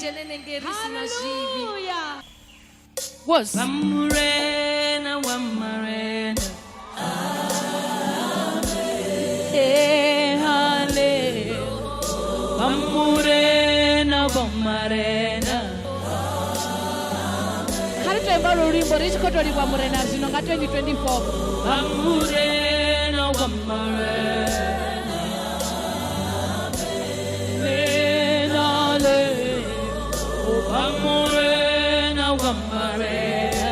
Hallelujah. Was. Wamurena, Wamarena. Wamurena, Wamarena. Kali tuimba rurimbo richikotori kwa murena zino nga 2024. Wamurena, Wamarena. Wamurena, Wamarena.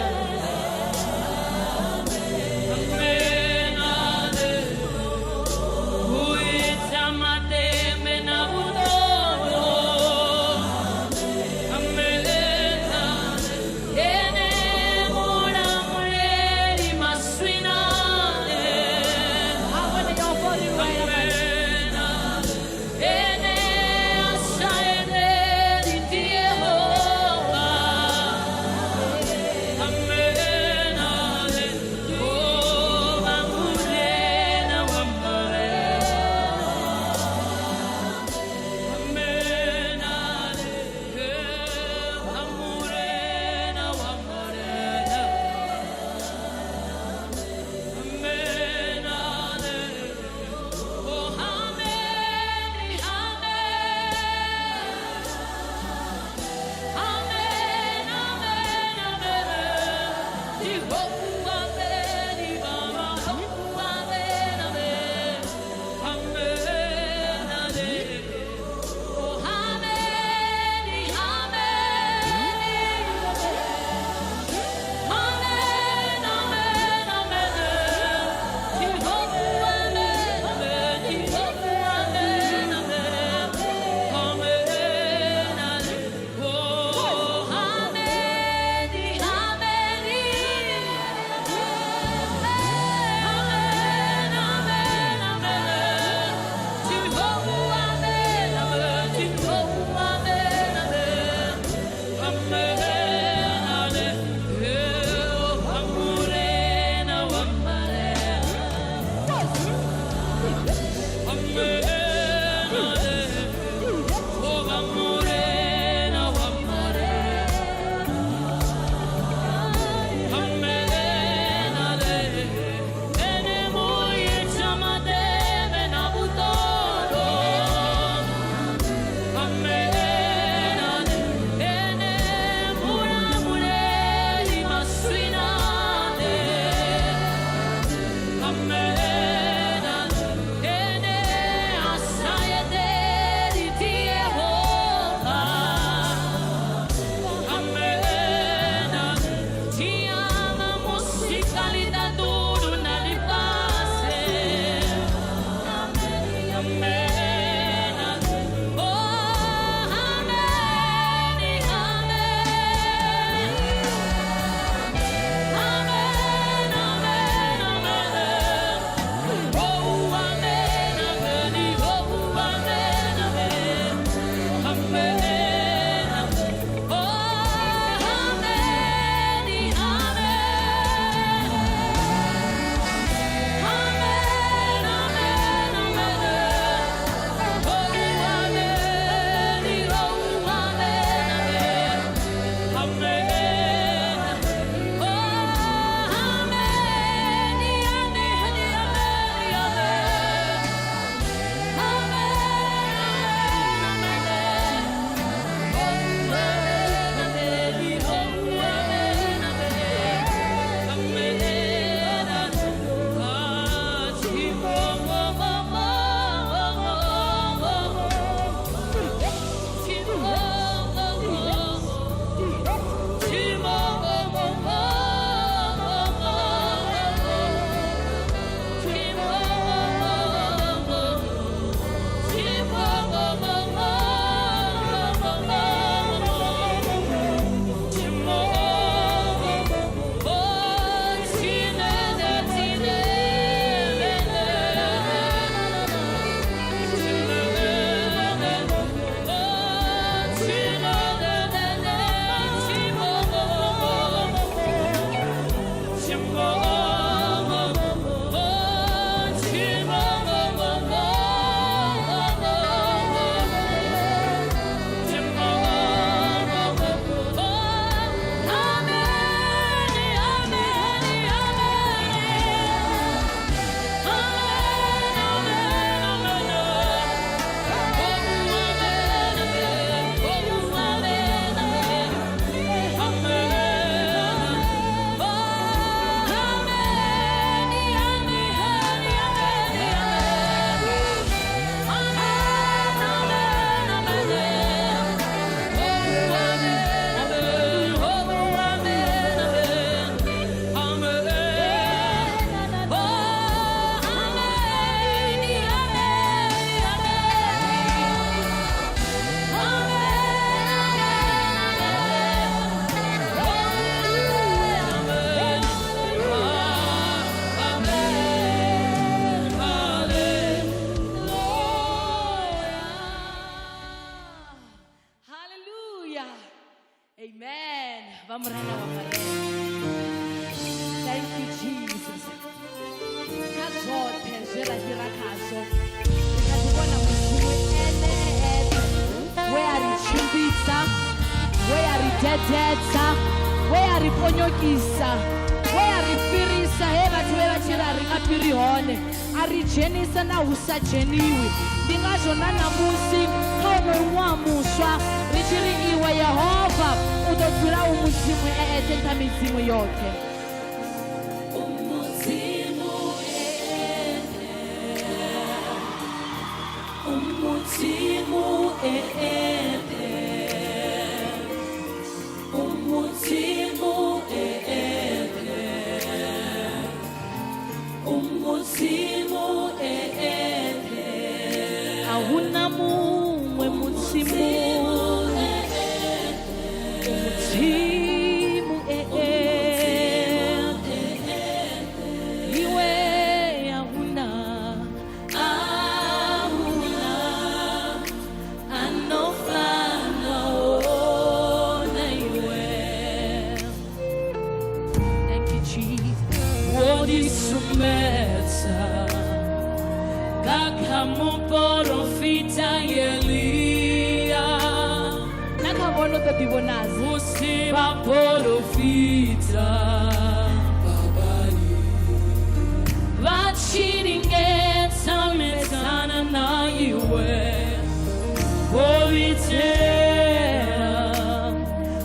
detsa we a re ponyokisa we a re firisa he batho be ba tshela re ka piri hone a re jenisa na hu sa jeniwe ndi ngazwo na namusi kha ono ṅwaha muswa ri tshi ri iwe Yehova u ḓo dzula u mudzimu eṱhe kha midzimu yoṱhe ahuna muṅwe mudzimu iwe ahuna anofana ona iwe. Thank you, Jesus. Wodisumeta Kakamoporofita Elia Nakabono to dibonazi Musiba porofita Babali Vachiringeta metana na iwe Bovitera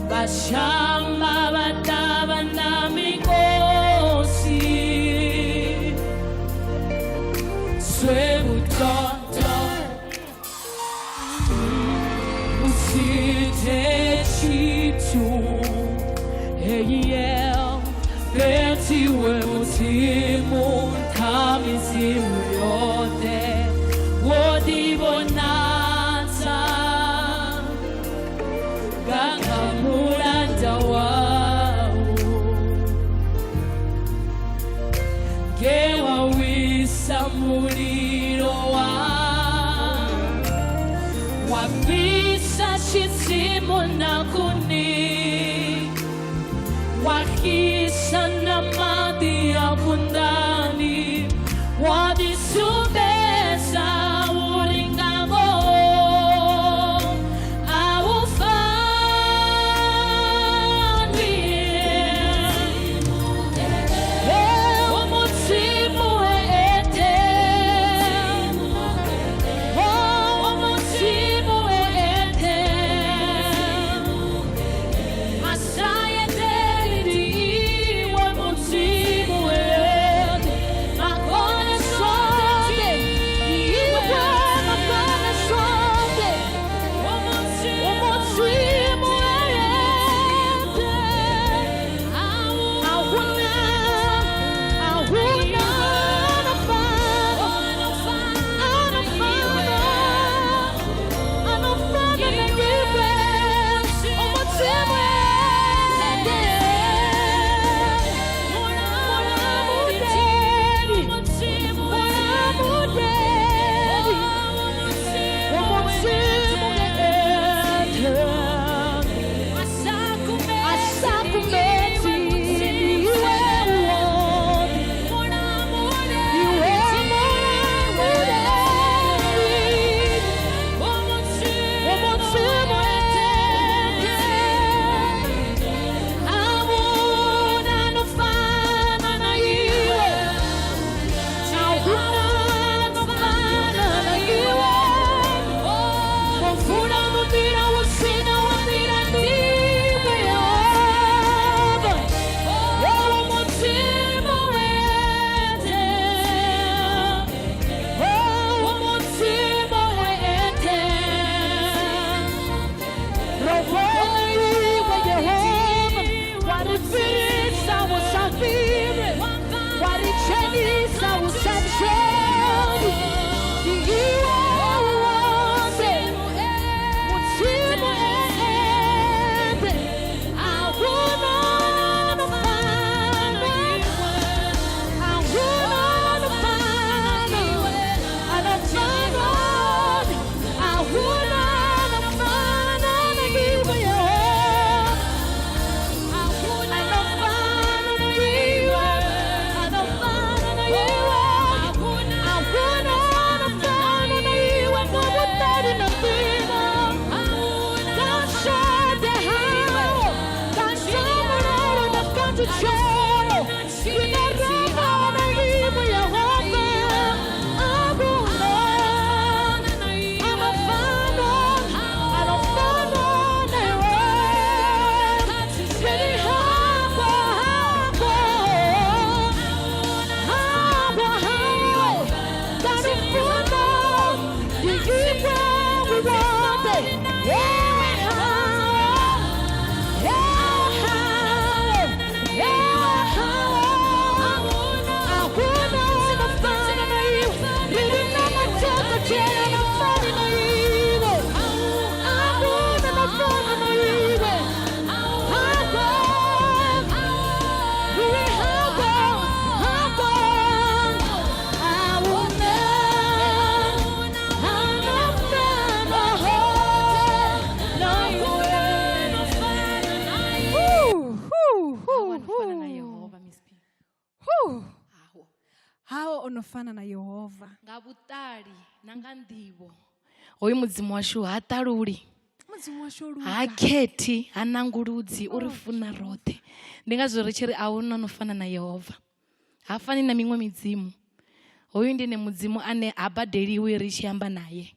Bashamba bataba na mikosi Svebutoto Usitechitu Eyel Betiwe mutimu Kamizimu yote Wodibonata Gakamulanda wau Gewa wisa muliro wa Wabisa chitimu na kuni Wakisa na madi ya kundani Wadisubesa ulingago Hawo onofana na Yehova nga vhuṱali na nga nḓivho. Hoyu mudzimu washu ha ṱaluli, mudzimu washu ha khethi, ha nanguludzi, uri funa roṱhe. Ndi ngazwo ri tshi ri ahuna no fana na Yehova, ha fani na miṅwe midzimu. Hoyu ndi ene mudzimu ane ha badeliwi ri tshi amba naye.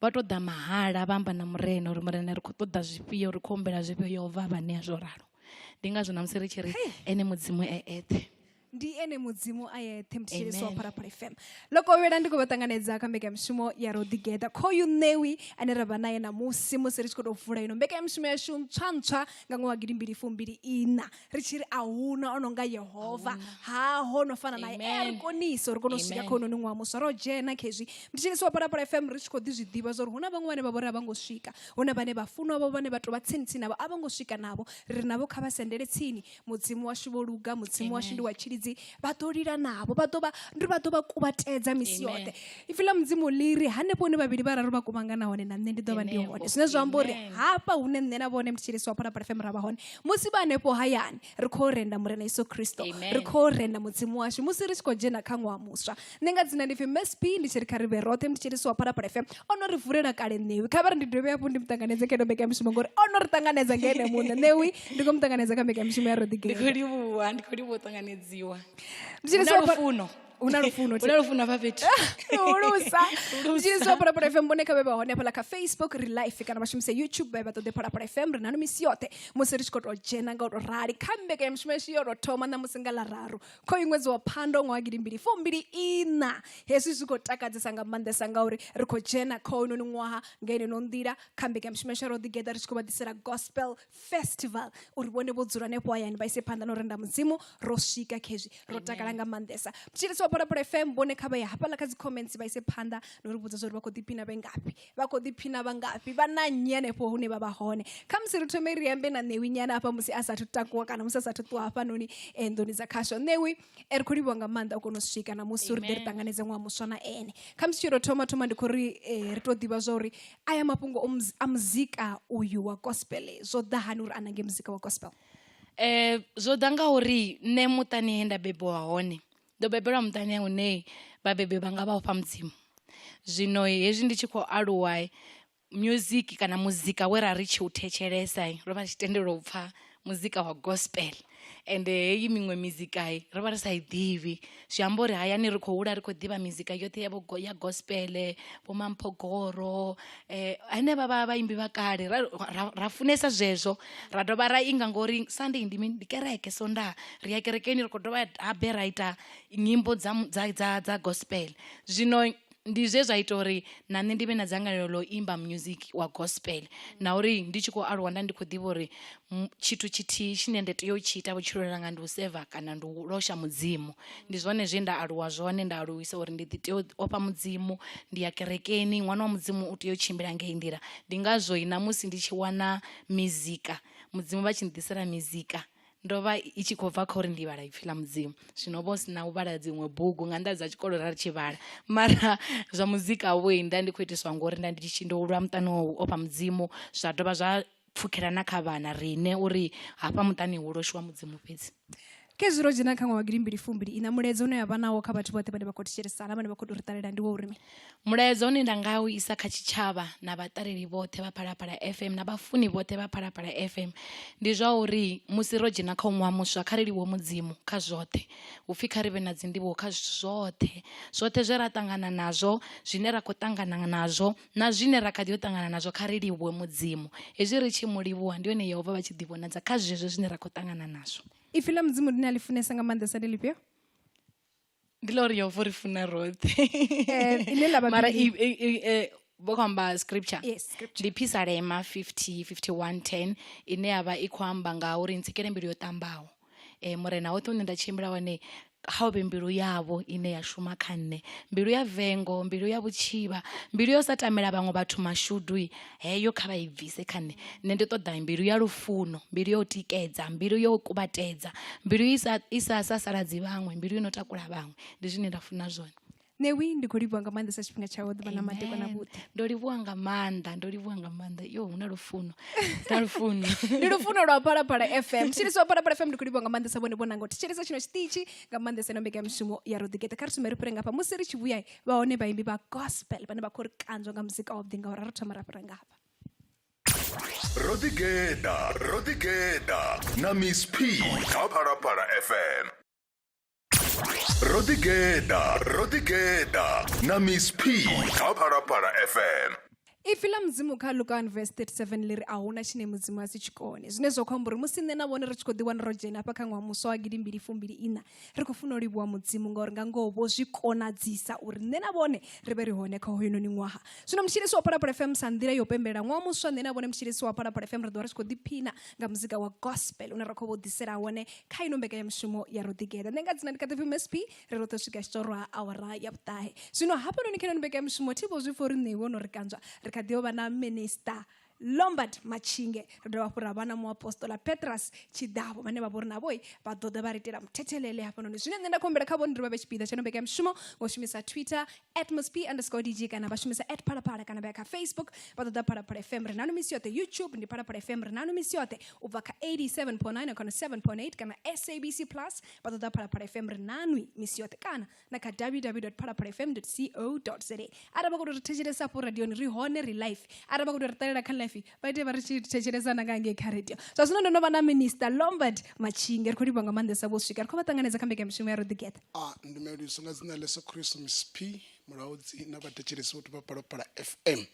Vha to ḓa mahala vha amba na murena uri murena ri khou ṱoḓa zwifhio, ri khou humbela zwifhio, Yehova vha ṋea zwo ralo. Ndi ngazwo namusi ri tshi ri ene mudzimu eṱhe. Ndi ene mudzimu a yeṱhe mthetshelesi wa Phalaphala FM. Loko wela ndi khou vha ṱanganedza kha mbekanyamushumo ya Rodigeda khoyu ṋewi ane ra vha naye namusi musi ri tshi khou tou vula ino mbekanyamushumo yashu ntswa nga ṅwaha wa 2024 ri tshi ri ahuna o no nga Yehova, ha ho no fana naye. Ri konisa uri kone u swika kha hononi ṅwaha muswa ro dzhena khezwi mthetshelesi wa Phalaphala FM ri tshi khou ḓi zwi ḓivha zwa uri hu na vhaṅwe vhane vha vhori a vha ngo swika, hu na vhane vha funwa vho vhane vha tou vha tsini navho a vha ngo swika navho. Ri navho kha vha sendele tsini, mudzimu washu vho luga, mudzimu washu ndi wa tshilidzi, vha ḓo lila navho, vha ḓo vha kuvhatedza misi yoṱhe. Ifila mudzimu liri hanefho hune vhavhili vhararu vha kuvhangana hone na nṋe ndi ḓo vha ndi hone. Zwine zwa amba uri hafha hune nṋe na vhone mthetshelesi wa Phalaphala FM ra vha hone musi vha hanefho hayani ri khou renda murena Yesu Kristo, ri khou renda mudzimu washu musi ri tshi khou dzhena kha ṅwaha muswa. Nṋe nga dzina ndi pfi Miss P, ndi tshi ri kha ri vhe roṱhe mthetshelesi wa Phalaphala FM ono ri vulela kale ṋewi. Kha vha ri ndi dovhe hafhu ndi muṱanganedze kha ino mbekanyamushumo ngori ono ri ṱanganedza nga ene muṋe. Ṋewi ndi khou muṱanganedza kha mbekanyamushumo ya Rodigeda. Ndi khou livhuwa u ṱanganedziwa. Una lufuno hafha fhethu ulusa mthetshelesi wa Phalaphala FM mbone kha vhe vha hone hafhaḽa kha Facebook ri live kana vha shumise YouTube vha ṱoḓe Phalaphala FM. Ri na no misi yoṱhe musi ri tshi khou tou dzhena nga u tou rali kha mbekanyamushumo yashu yo tou thoma ṋamusi nga ḽararu khoyu ṅwedzi wa Phando ṅwaha wa 2024. Hezwi zwi khou takadzesa nga maanḓesa ngauri ri khou dzhena kha hoyunoni ṅwaha nga ino nḓila kha mbekanyamushumo yashu ya Rodigeda ri tshi khou vha ḓisela gospel festival uri vhone vho dzula hanefho hayani vha ise phanḓa na u renda mudzimu. Ro swika khezwi ro takala nga maanḓesa. Mthetshelesi wa Phalaphala FM mbone kha vha ya hafhaḽa kha dzi comments vha ise phanḓa na uri vhudza zwa uri vha khou ḓiphina vhengafhi, vha khou ḓiphina vhangafhi, vha na nnyi hanefho hune vha vha hone. Kha musi ri thome ri ambe na Ṋewi nyana hafha musi a sathu takuwa kana musi a sathu ṱuwa hafhanoni nḓuni dza khasho. Ṋewi ri khou livhuwa nga maanḓa u kona u swika na musi uri ḓe ri ṱanganedze ṅwaha muswa na ene. Kha musi tshi tou thoma ndi khou ri ri tou ḓivha zwa uri aya mafhungo a muzika uyu wa gospel zwo ḓa hani uri a nange muzika wa gospel? Zwo ḓa nga uri nṋe muṱani he nda bebiwa hone ndo bebelwa muṱani hune vhabebi vhanga vha ofha mudzimu. Zwino hezwi ndi tshi khou aluwa music kana muzika we ra ri tshi u thetshelesa ro vha tshi tendelwa u pfha muzika wa gospel. Ende heyi miṅwe mizika ri vha ri sa i ḓivhi, zwi amba uri hayani ri khou hula ri khou ḓivha mizika yoṱhe ya gospel, vho Mamphogoro ane vha vha vhaimbi vha kale ra funesa zwezwo. Ra dovha ra inga ngori Sunday ndi kereke, sonda ri ya kerekeni ri khou dovha habe ra ita nyimbo dza gospel. Zwino ndi zwe zwa ita uri na nṋe ndi vhe na dzangalelo ḽo imba music wa gospel, na uri ndi tshi khou aluwa nda ndi khou ḓivha uri tshithu tshithihi tshine nda tea u tshi ita vhutshiloni hanga ndi u seva kana ndi u losha mudzimu. Ndi zwone zwe nda aluwa zwone, nda aluwisa uri ndi ḓi tea u ofha mudzimu, ndi ya kerekeni, ṅwana wa mudzimu u tea u tshimbila nga heyi nḓila. Ndi ngazwo na musi ndi tshi wana mizika, mudzimu vha tshi nḓisela mizika ndo vha i tshi khou bva kha uri ndi vhala ipfhi ḽa mudzimu. Zwino vho sina u vhala dziṅwe bugu nga nnḓa dza tshikolo ra ri tshi vhala, mara zwa muzika vhoi nda ndi khou itiswa ngori nda ndi tshi ndo lwa muṱani wa u ofha mudzimu. Zwa dovha zwa pfhukhela na kha vhana rine uri hafha muṱani hu loshiwa mudzimu fhedzi. kezwi ro dzhena kha ṅwaha wa 2020 ina mulaedza une yavha nawo kha vhathu vhoṱhe vhane vha khou thetshelesana vhane vha khou tou ri ṱalela ndi wo uri mulaedza une nda nga u isa kha tshitshavha na vhaṱaleli vhoṱhe vha Phalaphala FM na vhafuni vhoṱhe vha Phalaphala FM ndi zwa uri musi ro dzhena kha ṅwaha muswa kha ri livhuwe mudzimu kha zwoṱhe upfhi kha ri vhe na dzindivhuwo kha zwoṱhe zwe ra ṱangana nazwo zwine ra khou ṱangana nazwo na zwine ra kha ḓi yo ṱangana nazwo kha ri livhuwe mudzimu hezwi ri tshi mu livhuwa ndi yone Yehova vha tshi ḓivhonadza kha zwezwo zwine ra khou ṱangana nazwo ifi ḽa mudzimu ḽine a ḽi funesa nga maanḓesa ndi ḽifhio ndi ḽa uri Yehova ri funa roṱhe ine ḽa vha mara vho khou amba scripture Yes, scripture. ndi Psalm 51:10 ine yavha i khou amba nga uri ntsikele mbilu yo ṱambaho murena woṱhe une nda tshimbila wane kha uvhe mbilu yavho ine ya shuma kha nne mbilu ya vengo mbilu ya vhutshivha mbilu yo sa tamela vhaṅwe vhathu mashudu heyo kha vha i bvise kha nne ndi ṱoḓa mbilu ya lufuno mbilu yo tikedza mbilu yo kubatedza mbilu i sa sasaladzi vhaṅwe mbilu yo no takula vhaṅwe ndi zwine nda funa zwone Newi ndi khou livhuwa nga maanḓesa tshifhinga tshawe ḓuvha na madekwana na vhuḓi ndo livhuwa nga maanḓa yo hu na lufuno na lufuno ndi lufuno lwa Phalaphala FM mtshilisi wa Phalaphala FM ndi khou livhuwa nga maanḓesa vhone vhonanga u thetshelesa tshino tshiṱitshi nga maanḓesa ino mbekanyamushumo ya Rodigeda kha ri sume ri fhire ngafha musi ri tshi vhuya vha hone vhaimbi vha gospel vhane vha khou ri kanzwa nga muzika wavhuḓi ngauri ri thoma ra fhira ngafha Rodigeda na Miss P kha Phalaphala FM. Rodigeda na Miss P kha Phalaphala FM. ifi ḽa mudzimu kha Luka 1:37 ḽiri a huna tshine mudzimu a si tshikone zwine zwa khou amba uri musi nṋe na vhone ri tshi khou ḓiwana ro dzhena hafha kha ṅwaha muswa wa 2024 ri khou funa u livhuwa mudzimu ngauri nga ngoho vho zwi konadzisa uri nṋe na vhone ri vhe ri hone kha hoyunoni ṅwaha zwino mutshilisi wa Phalaphala FM sa nḓila yo pembelela ṅwaha muswa nṋe na vhone mutshilisi wa Phalaphala FM ri ḓo vha ri tshi khou ḓiphina nga muzika wa gospel une ra khou vho ḓisela wone kha ino mbekanyamushumo ya Rodigeda nṋe nga dzina ndi Khaṱefi Miss P ri ro ḓo swika tshitorwa awara ya vhuṱahe zwino hafhanoni kha ino mbekanyamushumo thi vho zwi fo ri ṋewi ono ri kanzwa ri kha ḓi yo vha na Minister Lombard Machinge ri dovha hafhu ra vha na muapostola Petrus Tshidavo vhane vha vha uri navho vha ḓo ḓa vha ri itela muthethelele hafhanoni zwine nṋe nda khou humbela kha vhone ri vha vhe tshipiḓa tsha ino mbekanyamushumo ngo shumisa Twitter @mosp_dg kana vha shumisa @phalaphala kana vha ya kha Facebook vha ḓo ḓa Phalaphala FM ri nano misi yoṱhe YouTube ndi Phalaphala FM ri nano misi yoṱhe u bva kha 87.9 kana 7.8 kana SABC Plus vha ḓo ḓa Phalaphala FM ri nanwi misi yoṱhe kana na kha www.phalaphalafm.co.za arali vha khou tou ri thetshelesa afho radioni ri hone ri live arali vha khou tou ri ṱalela kha live vha ite vha ri tshi thetshelesana nga ngei kha radio zwa zwino ndo no vha na Minister Lombard Machinge ri khou livhuwa nga maanḓesa vho swika ri khou vha ṱanganedza kha mbekanyamushumo ya Rodigeda ndimeliso nga dzina ḽa Yesu Kristo Miss P mulaudzi na vhathetshelesi vhoṱhe vha Phalaphala FM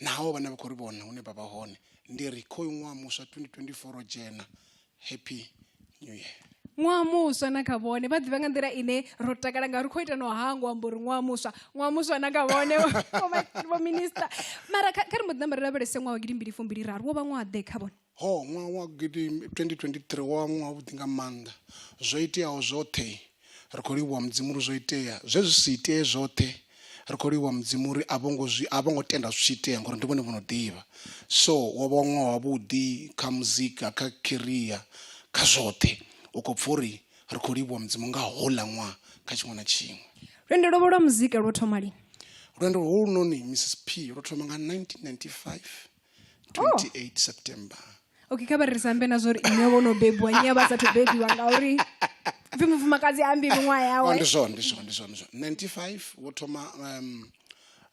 naho vhane vha khou ri vhona hune vha vha hone ndi ri khoyu ṅwaha muswa 2024 dzhena happy new year ṅwaha muswa na kha vhone vha ḓivha nga nḓila ine ro takala ngauri khou ita no hangwa amba uri ṅwaha muswa na kha vhone vho minister mara kha ri mbo ḓi namba ri lavhelese ṅwaha wa 2023 wo vha ṅwaha ḓe kha vhone ṅwaha wa 2023 wa ṅwaha vhuḓi nga maanḓa zwo iteaho zwoṱhe ri khou livhuwa mudzimu uri zwo itea zwe zwi si itee zwoṱhe ri khou livhuwa mudzimu uri a vho ngo tenda zwi tshi itea ngauri ndi vhone vho no ḓivha so wo vha ṅwaha wavhuḓi kha muzika kha career kha zwoṱhe u khou pfa uri ri khou livhuwa mudzimu nga hola ṅwaha kha tshiṅwe na tshiṅwe lwendo lwo lwa muzika lwo thoma lini lwendo holunoni Mrs P lwo thoma nga 1995 28 September okay kha vha ri sambe na zwo ri ine vho no bebiwa nnyi vha sathu bebiwa ngauri pfi mufumakadzi ambi miṅwaha yawe ndi zwone 95 wo thoma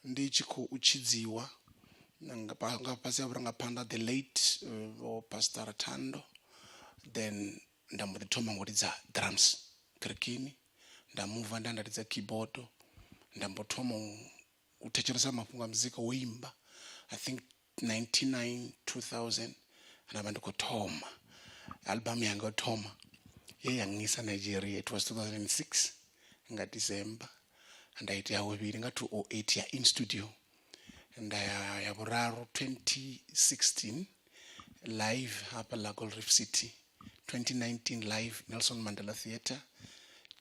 ndi tshi khou tshidziwa nga fhasi ha vhurangaphanḓa the late Pastor Thando then nda mbo ḓi thoma ngo lidza drums kerekeni nda muva nda lidza keyboard nda mbo thoma u thetshelesa mafhungo a muzika wo imba I think 99 2000 ana vha ndi khou thoma album yanga yo thoma ye yangisa Nigeria it was 2006 nga December nda ita ya vhuvhili nga 2008 ya in studio nda ya vhuraru 2016 live hapa la Gold Reef City 2019 live Nelson Mandela Theatre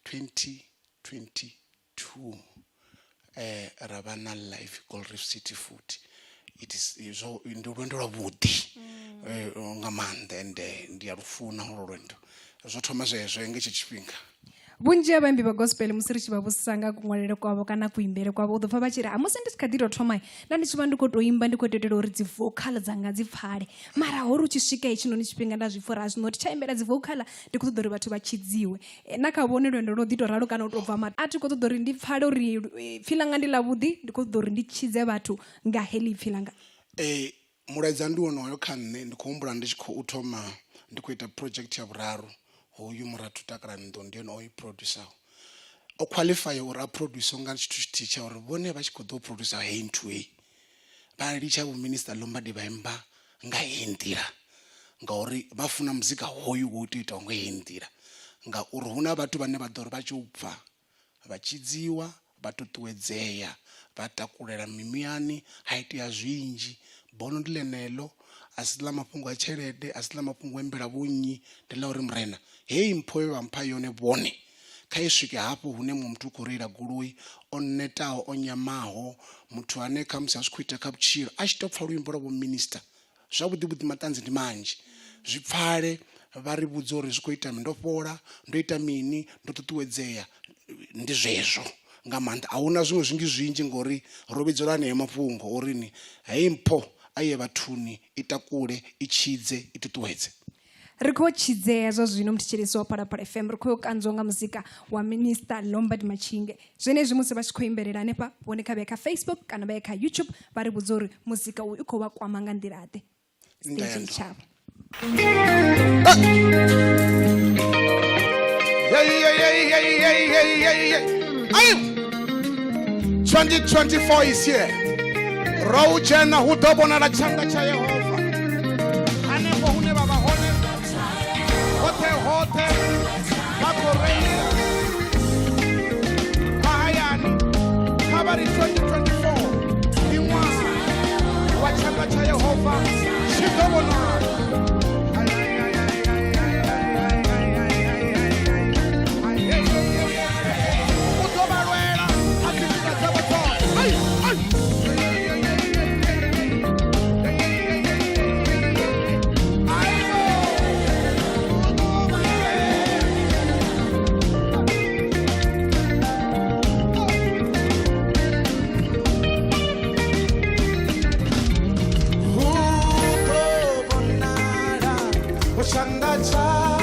2022 Ravana live Gold Reef City futhi it is so ndolwendo lwavhuḓi nga maanḓa ende ndi ya lufuna holo lwendo zwo thoma zwezwo nga tshifhinga vhunzhi ha vhaimbi vha gospel musi ri tshi vha vhudzisa nga kunwalele kwavho kana kuimbele kwavho u ḓo pfha vha tshi ri musi ndi tshi kha ḓi tou thoma nda ndi tshi vha ndi khou tou imba ndi khou tetela uri dzi vocal dzanga dzi pfhale mara hori u tshi swika hetshinoni tshifhinga nda zwi fora zwino thi tsha imbela dzi vocal ndi khou ṱoḓa uri vhathu vha tshidziwe na kha vhone lwendo lwo ḓi tou ralo kana u tou bva mata a thi khou ṱoḓa uri ndi pfhale uri pfhi langa ndi ḽavhuḓi ndi khou ṱoḓa uri ndi tshidze vhathu nga heḽi pfhi langa mulaedza ndi wonoyo kha nṋe ndi khou humbula ndi tshi khou thoma ndi khou ita project ya vhuraru hoyu murathu takalani ndo ndi yone o i produsaho o qualify uri a produce nga tshithu tshithihi tsha uri vhone vha tshi khou ḓo produce hey nthu hei vha litsha vho minister Lombard vha imba nga heyi nḓila ngauri vha funa muzika hoyu wo ita nga heyi nḓila ngauri huna vhathu vhane vha ḓo ri vha tshi u pfha vha tshidziwa vha ṱuṱuwedzea vha takulela mimuyani ha itea zwinzhi bono ndi ḽeneḽo a si ḽa mafhungo a tshelede a si ḽa mafhungo a imbela vhonnyi ndi ḽa uri murena heyi mpho vha mpha yone vhone kha i swike hafho hune muthu u khou reila goloi o netaho o nyamaho muthu ane kha musi a zwi khou ita kha vhutshilo a tshi tou pfha luimbo lwa vho minister zwavhuḓi vhuḓi maṱanzi ndi manzhi zwi pfhale vha ri vhudza uri zwi khou ita ndo fhola ndo ita mini ndo ṱuṱuwedzea ndi zwezwo nga maanḓa a huna zwiṅwe zwingi zwinzhi ngori ro vhidzelwa haneyo mafhungo uri ni heyi mpho a ye vhathuni i takule i tshidze i ṱuṱuwedze ri khou tshidzea zwa zwino mthetshelesi wa Phalaphala FM ri khou yo kanzwa nga muzika wa minister Lombard Machinge zwenezwi musi vha tshi khou imbelela hanefha vhone kha vhe kha Facebook kana vha ye kha YouTube vha ri vhudza uri muzika uyu u khou vha kwama nga nḓila ḓe stage tshavho 2024 is here. Rodigeda hu ḓo vhonala tshanḓa tsha Yehova hanefho hune vha vha hone hoṱhe vha khou reila mahayani kha vha ri 2024 ndi ṅwaha wa tshanḓa tsha Yehova tshi ḓo vhonala Shanda Chayo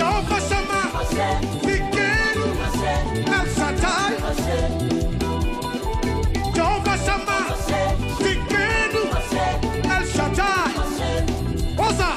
Jehovah Shammah, Zikenu, El Shaddai. Jehovah Shammah, Tikenu, El Shaddai. Oza.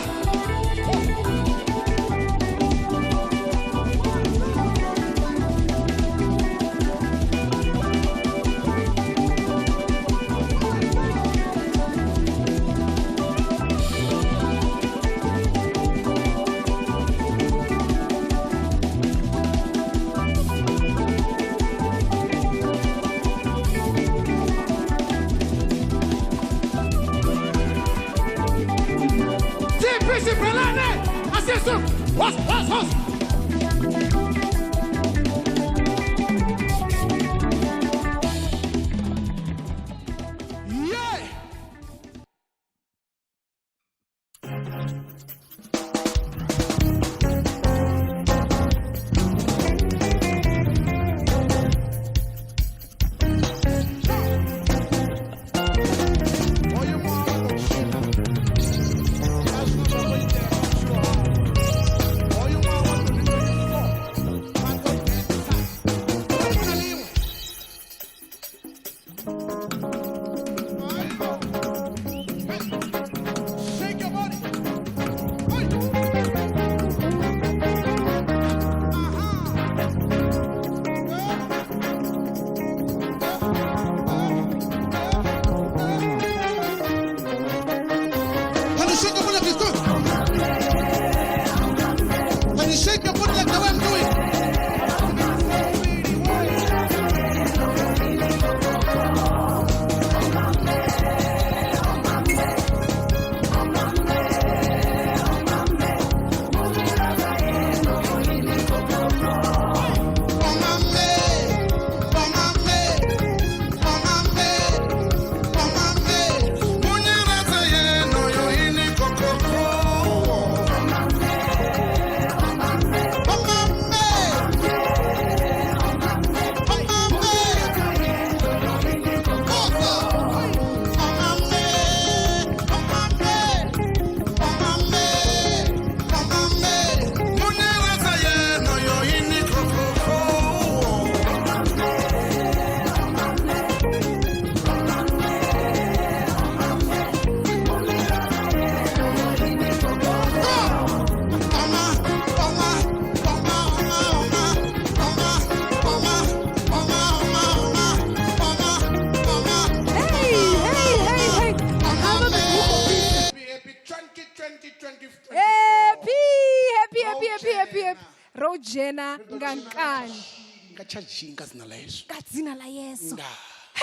Rodigeda ngankani ngachajinga zina lezo kadzina la Yesu. nga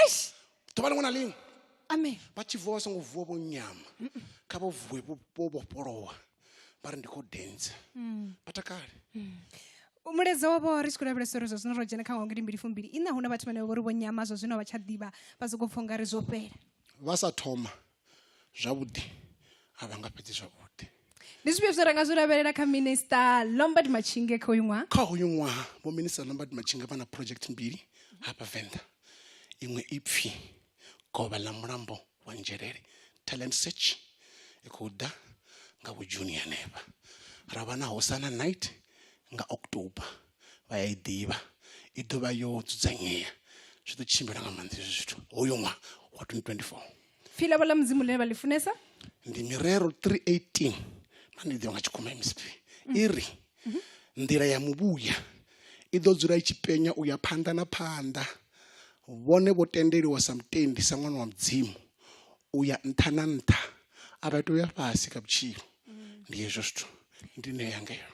Eish. tobana ngona lingi Amen. bachivosa ngovuwa bonyama kaba vuwe boboporowa bari ndiko dance batakale umuleza wabo ri sikulavela sori zwo zwino Rodigeda kha ngiri 2 ina huna vhathu vhane vho ri vonyama zwo zwino vha tsha ḓivha vha soko pfonga ri zwo fhela vha sa thoma zwavhuḓi a vha nga fhedzi zwavhuḓi. ndi zwifhio zwi ranga zwi lavhelela kha minister Lombard Machinge kha uyu ṅwaha? Kha uyu ṅwaha vho minister Lombard Machinge vha na project mbili hapa Venḓa, iṅwe ipfi govha ḽa mulambo wa Nzhelele talent search i khou ḓa nga vhu Juni henefha, ra vha na Hosana night nga October vha ya i ḓivha i ḓovha yo dzudzanyea zwi ḓo tshimbila nga maanḓa izwi zwithu uyu ṅwaha wa 2024. Fila vha ḽa mudzimu ḽine vha ḽi funesa ndi Mirero 318 mani ḓiwa nga tshikuma MSP iri nḓila ya muvhuya i ḓo dzula i tshi penya u ya phanḓa na phanḓa, vhone vho tendeliwa sa mutendi sa ṅwana wa mudzimu u ya nṱha na nṱha a vha tou ya fhasi kha vhutshilo. Ndi hezwo zwithu ndi ne yangelo.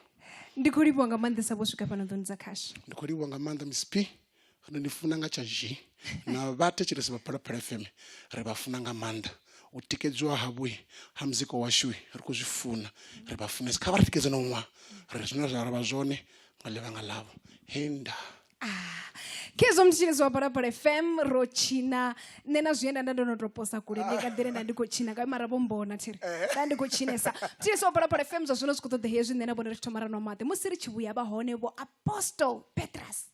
ndi khou livhuwa nga maanḓesa vho swika fhano ḓoni dza khasha. Ndi khou livhuwa nga maanḓa MSP ri ndi funa nga tsha zhi na vhathetshelesi vha Phalaphala FM ri vha funa nga maanḓa u tikedziwa havho ha muzika washu ri khou zwi funa ri vha funesa kha vha ri tikedze no ṅwaha ri zwine zwa vha zwone nga ḽivhanga ḽavho henda Kezo mtshilisi wa Phalaphala FM ro tshina nṋe na zwienda nda ndo no to posa kule ndi ka ḓire nda ndi khou tshina ka mara vho mbona thiri nda ndi khou tshinesa mtshilisi wa Phalaphala FM zwa zwino zwi khou ṱoḓa hezwi nṋe na vhone ri tshi thoma ra nwa maḓi musi ri tshi vhuya vha hone vho Apostle Petrus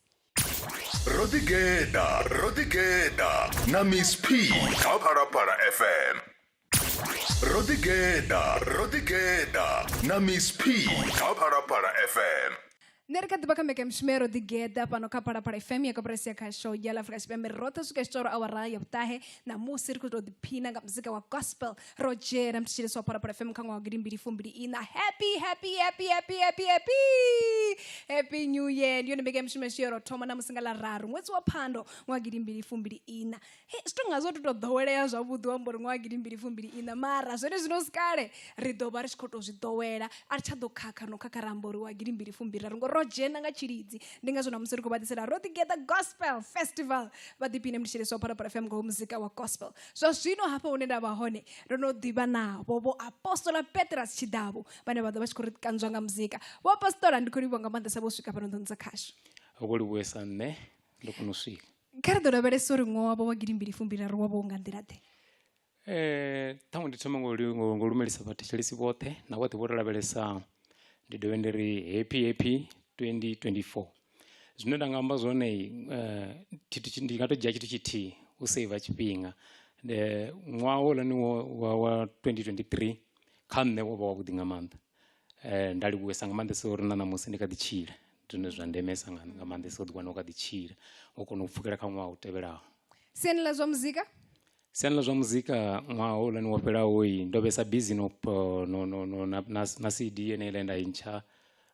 Rodigeda na Miss P kha Phalaphala FM. Rodigeda na Miss P kha Phalaphala FM. Nereka tiba kambeka mshime Rodigeda pano kapara para FM ya kapresi ya kasho yala fresh pembe rota suka storo awara ya butahe na musirku rodipina nga mzika wa gospel Rodigeda mtishire so para FM kangwa wagirimbiri fumbiri ina happy new year ndiyo nibeke mshime shiro toma na musingala raru mwezi wa pando wagirimbiri fumbiri ina stonga zoto to dhowele ya zabudu wambori wagirimbiri fumbiri ina mara zone zinoskare ridoba rishkoto zidowela archado kaka no kakarambori wagirimbiri fumbiri ngo Rodigeda nga chiridzi ndingazona musiri kubatisira Rodigeda Gospel Festival vadipine mtishire so para FM ngo muzika wa gospel so zvino hapa unenda vahone ronodiva navo vo apostola Petras Chidavo vane vada vachikurikanzvanga muzika vo apostola ndikurivonga mandesa vosvika panondonza kasho okoliwesane ndokunosvika karadora veresori mwa wavo wagirimbiri fumbira rwavo ungandirate tangu ndithoma ngolumelisa vathichelesi vothe na vothe vorelavelesa ndidove ndiri happy 2024 zvino ndangamba zvone ndingatodzhia chithu chithi useva chipinga mwaha wolaniwo wa 2023 khanne wova wavhuḓi nga maanḓa ndalivhuesa nga maanḓesa uri na namusi ndi kha ḓi tshila zwine zwa ndemesa nga maanḓesa u ḓiwana u kha ḓi tshila u kona u pfukela kha ṅwaha u tevhelaho siani ḽa zwa muzika siani ḽa zwa muzika ṅwaha wolani wo fhelaho ndo vhesa busy na CD yeneiḽa nda intsha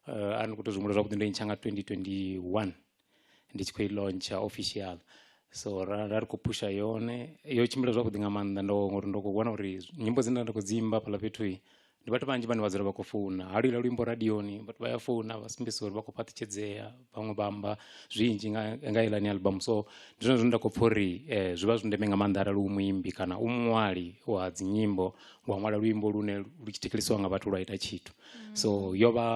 a ni khou tou zwihumbula zwavhuḓi ndo intsha nga 2021 ndi tshi khou i launcha official so ra ri khou pusha yone yo tshimbila zwavhuḓi nga maanḓa ngori ndo khou vhona uri nyimbo dzine nda khou dzi imba fhaḽa fhethu ndi vhathu vhanzhi vhane vha dzula vha khou funa halila luimbo radioni vhathu vha ya funa vha sumbisa uri vha khou phaṱhetshedzea vhaṅwe vha amba zwinzhi nga ilani album so ndi zwone zwine nda khou pfha uri zwi vha zwi ndeme nga maanḓa arali u muimbi kana u muṅwali wa dzinyimbo wa ṅwala luimbo lune lu tshi tekelisiwa nga vhathu lwa ita tshithu so yo vha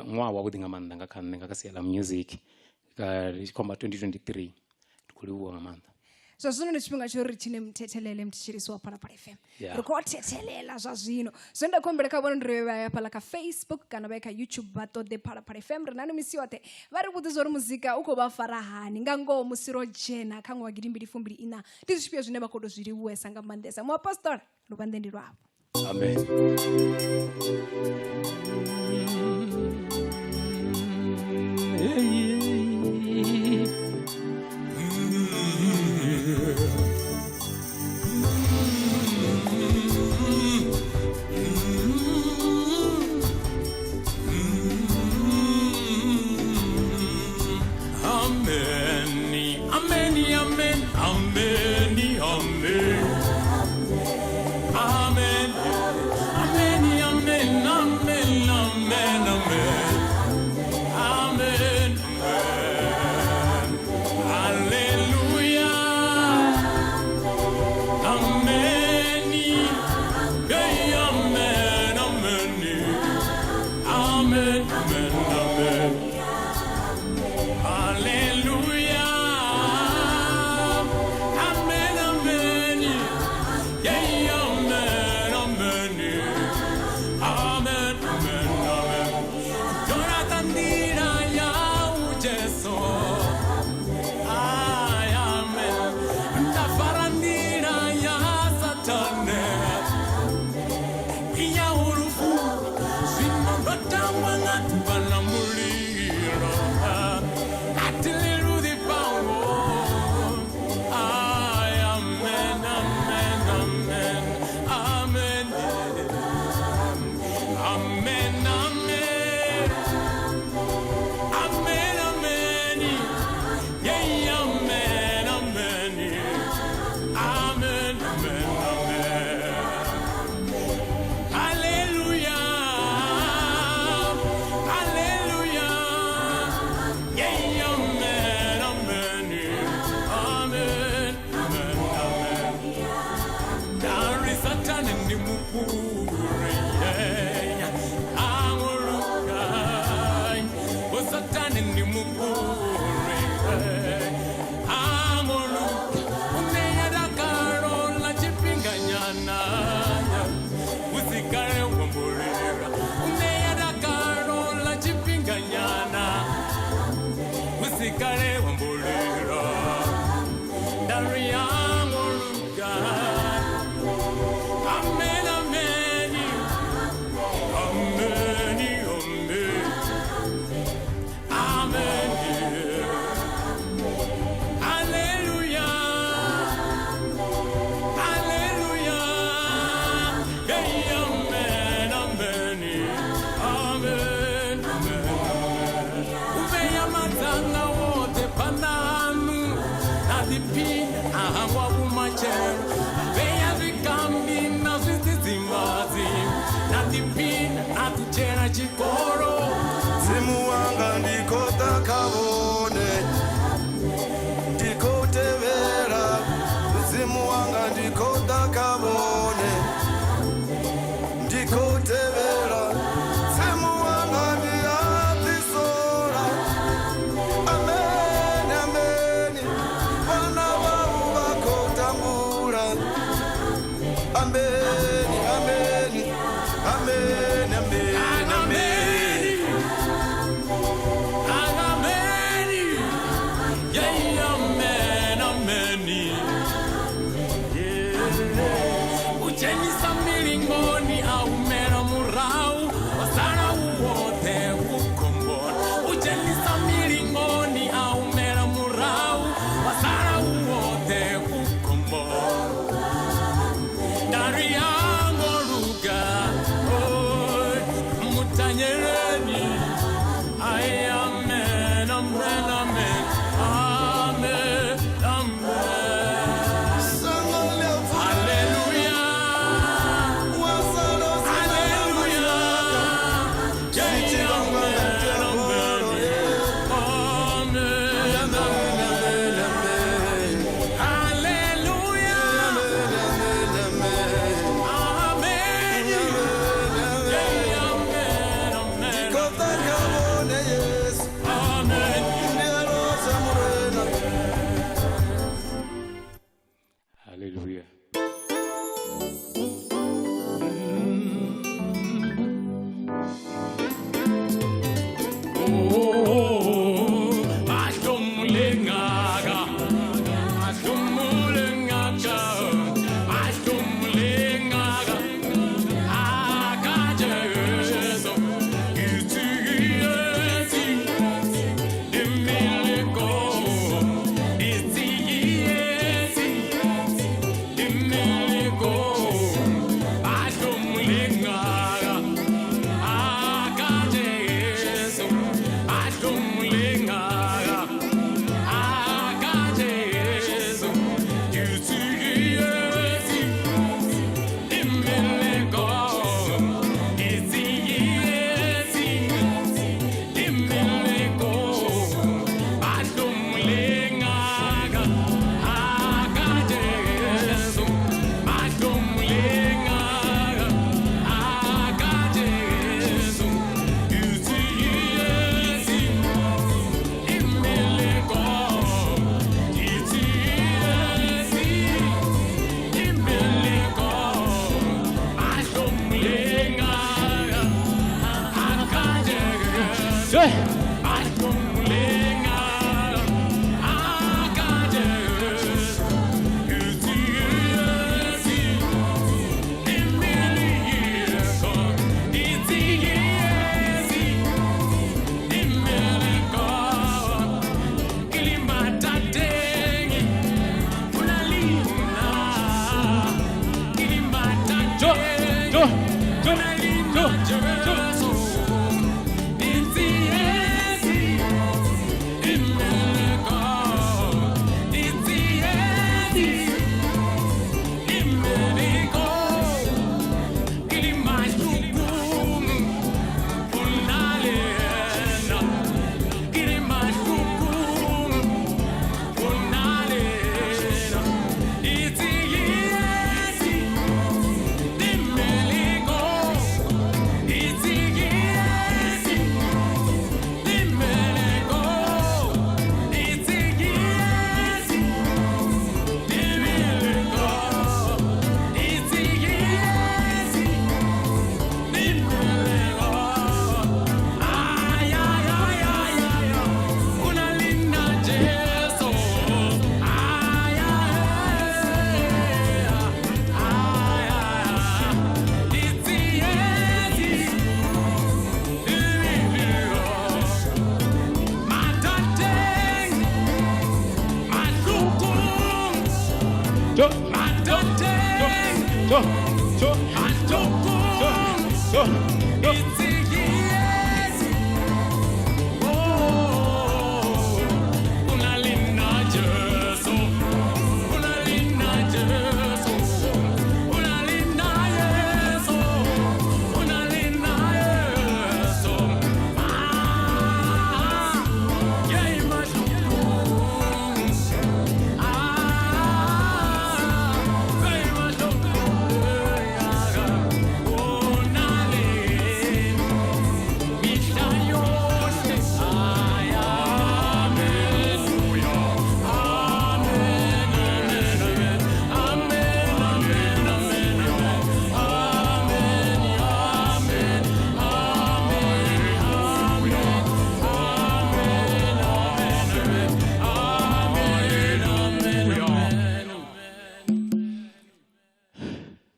ṅwaha wavhuḓi nga maanḓa nga kha nṋe nga kha sia ḽa music khomba 2023 ndi khou livhuwa nga maanḓa zwa zwino ndi tshifhinga tsho ri tshine muthethelele mutshirisi wa Phalaphala FM ri khou thethelela zwa zwino zwe nda khombela kha vhona ndi vha ya phala kha Facebook kana vha kha YouTube vha ṱoḓe Phalaphala FM ri nani misi yoṱhe vha ri vhudzisa uri muzika u khou vha fara hani nga ngoho musi Rodigeda kha ṅwaha gidimbili fumbili ina ndi zwifhio zwine vha khou tou zwi livhuwesa nga maanḓesa mu apostola luvhanḓe ndi lwavho amen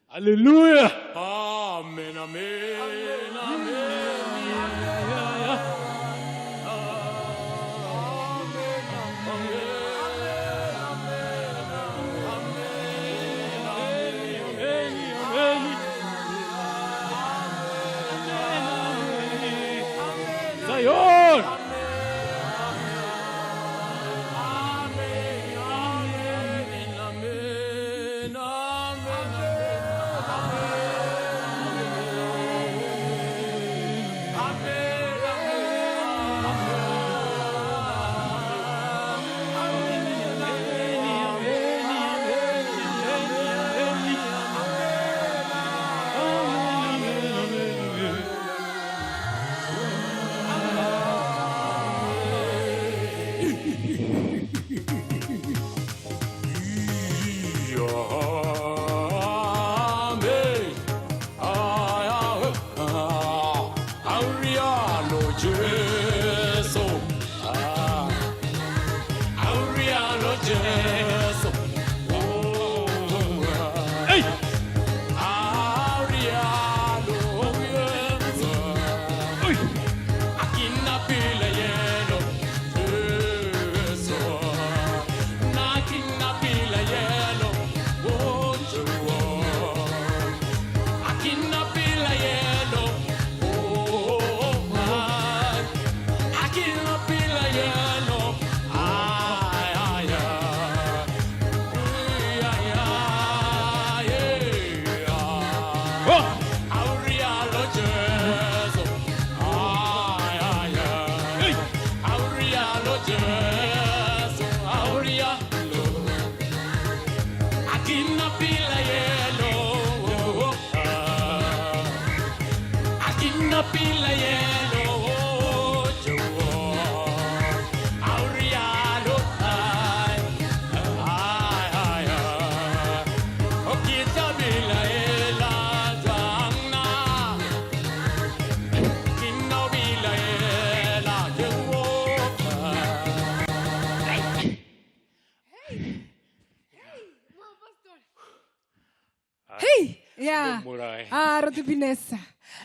Hallelujah. Amen, amen, amen. Zion. Yeah.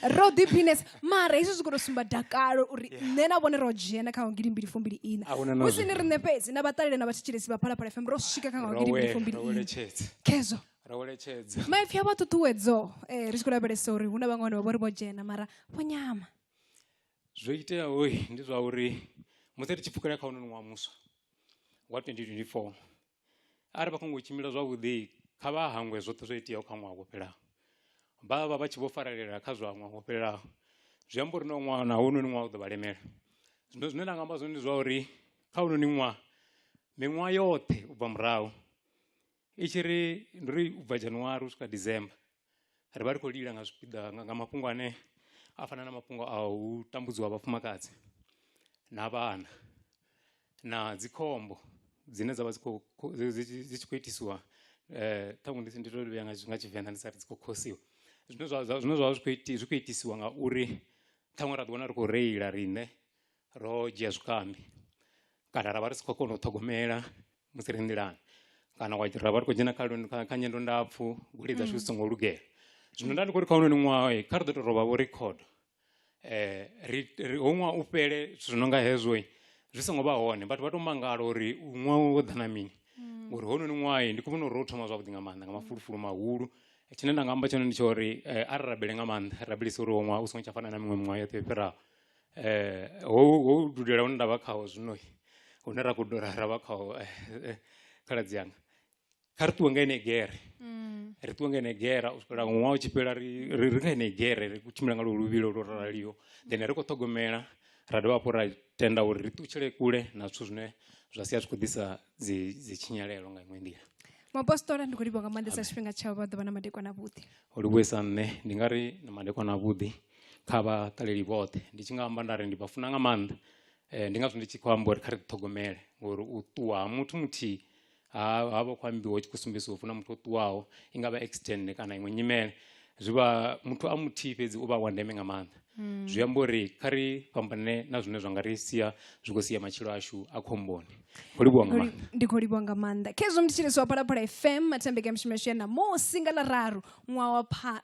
Rodipinesa. Mara isu zikoro sumba dakaro uri nena bone rojena kanga ngiri mbiri fumbiri ina. Musi nirine pezi na batalile na bachichile siba pala FM roshika kanga ngiri mbiri fumbiri ina. Kezo. raweletshedza maipfi a vhaṱuṱuwedzo ri tshi khou lavhelesa uri hu na vhaṅwe vhane vha vha ri vho dzhena mara vho nyama zwo iteaho ndi zwa uri musi ri tshi pfukela kha hono ṅwaha muswa wa 2024 ari vha khongo tshimbila zwavhuḓi kha vha hangwe zwoṱhe zwo iteaho kha ṅwaha wo fhelaho vha vha tshi vho faralela kha zwa ṅwaha wo fhelaho zwi amba uri no ṅwaha na hono ṅwaha u ḓo vha lemela zwine nda nga amba zwone ndi zwa uri kha hono ṅwaha miṅwaha yoṱhe u bva murahu i tshi ri ndi ri u bva January u swika December ri vha ri khou lila nga zwipiḓa nga mafhungo ane a fana na mafhungo a u tambudziwa vhafumakadzi na vhana na dzikhombo dzine dza vha dzi tshi khou itisiwa ṱhaṅwe ndi to vhuya nga Tshivenḓa ndi sa ri dzi khou khosiwa zwine zwa zwi khou itisiwa nga uri ṱhaṅwe ra ḓiwana ri khou reila riṋe ro dzhia zwikambi kana ra vha ri si khou kona u ṱhogomela musi ri nḓilani kana ra vha ri khou dzhena kha nyendo ndapfu goloi dzashu dzi songo lugela zwino nda ndi khou ri kha hononi ṅwaha kha ri ḓo tou rovha vho record ho ṅwaha u fhele zwithu zwi no nga hezwo zwi songo vha hone vhathu vha tou mangala uri ṅwaha wo ḓa na mini ngori hononi ṅwaha ndi khou vhona uri ro thoma zwavhuḓi nga maanḓa nga mafulufulu mahulu tshine nda nga amba tshone ndi tsha uri ari rabele nga maanḓa rabelise uri ho ṅwaha u songo tsha fana na miṅwe miṅwaha yoṱhe yo fhiraho ho dulela hune nda vha khaho zwino hune ra khou ra vha khaho khaladzi yanga kha ri ṱuwe nga ene gere ri ṱuwe nga ene gera u swikela ṅwaha u tshi fhela ri nga ene gere ri khou tshimbila nga lwo luvhilo lwo raliho then ri khou ṱhogomela ra dovha hafhu ra tenda uri ri ṱutshele kule na zwithu zwine zwa sia zwi khou ḓisa dzi tshinyalelo nga iṅwe nḓila mapostora ndi khou livha nga maanḓesa tshifhinga tshavho vha ḓovha na madekwana avhuḓi o livhuesa nṋe ndi nga ri na madekwana avhuḓi kha vhaṱaleli vhoṱhe ndi tshi nga amba nda ri ndi vha funa nga maanḓa ndi ngazwo ndi tshi khou amba uri kha ri ṱhogomele ngori u ṱuwa ha muthu muthihi ha vha khou ambiwa hu tshi khou sumbedzisa u funa muthu o ṱuwaho i nga vha extend kana iṅwe nyimele zwi vha muthu a muthihi fhedzi u vha wa ndeme nga maanḓa zwi amba uri kha ri fhambane na zwine zwa nga ri sia zwi khou sia matshilo ashu a khomboni khou livhuwa nga maanḓa ndi khou livhuwa nga maanḓa khezwo mthetshelesi wa Phalaphala FM matambeka ya mishumo yashu ya namusi nga ḽararu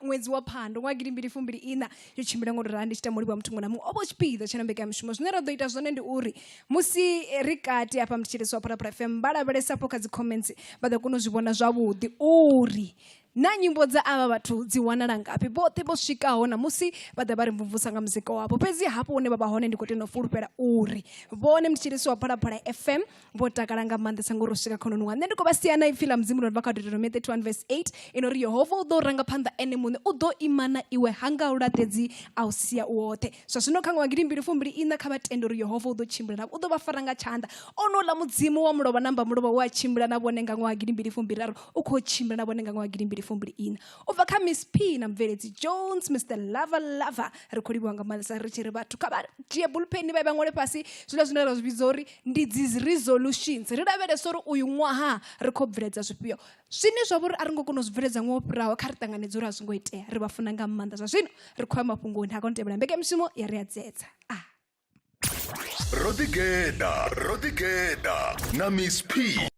ṅwedzi wa phando ṅwaha 2024 yo tshimbila ngo uri ndi tshi tama u livhuwa muthu muṅwe na muṅwe o vho tshipiḓa tsha mbeka ya mishumo zwine ra ḓo ita zwone ndi uri musi ri kati afha mthetshelesi wa Phalaphala FM vha lavhelesapo kha dzi comments vha ḓo kona u zwi vhona zwavhuḓi uri na nyimbo dza ava vhathu dzi wanala ngafhi vhoṱhe vho swikaho na musi vha ḓa vha ri mvumvusa nga muzika wavho fhedzi hafho hune vha vha hone ndi khou tenda u fulufhela uri vhone mthetshelesi wa Phalaphala FM vho takala nga maanḓesa ngori u swika khononi wa nṋe ndi khou vha sia na ipfhi ḽa mudzimu uri vha kha Deuteronomy 31:8 ino uri Yehova u ḓo ranga phanḓa ene muṋe u ḓo ima na iwe hanga u laṱedzi a u sia u woṱhe zwa zwino kha ṅwaha 2024 kha vha tende uri Yehova u ḓo tshimbila navho u ḓo vha fara nga tshanḓa ono ḽa mudzimu wa mulovha namba mulovha wa tshimbila na vhone nga ṅwaha 2023 u khou tshimbila na vhone nga ṅwaha 2024 u bva kha Miss P na mubveledzi Jones Mr Lava ri khou livhuwa nga maanḓesa ri tshi ri vhathu kha vha dzhie bullpen vha vha ṅwale fhasi zwiḽa zwine ra zwi vhidza uri ndi dzi resolutions ri lavhelesa uri uyu ṅwaha ri khou bveledza zwifhio zwine zwa vha uri a ri ngo kona u zwi bveledza ṅwaha u fhiraho kha ri ṱanganedza uri a zwi ngo itea ri vha funa nga maanḓa zwa zwino ri khou ya mafhungoni ha kona u tevhela mbeka mishumo ya ri a dzedza Rodigeda na Miss P.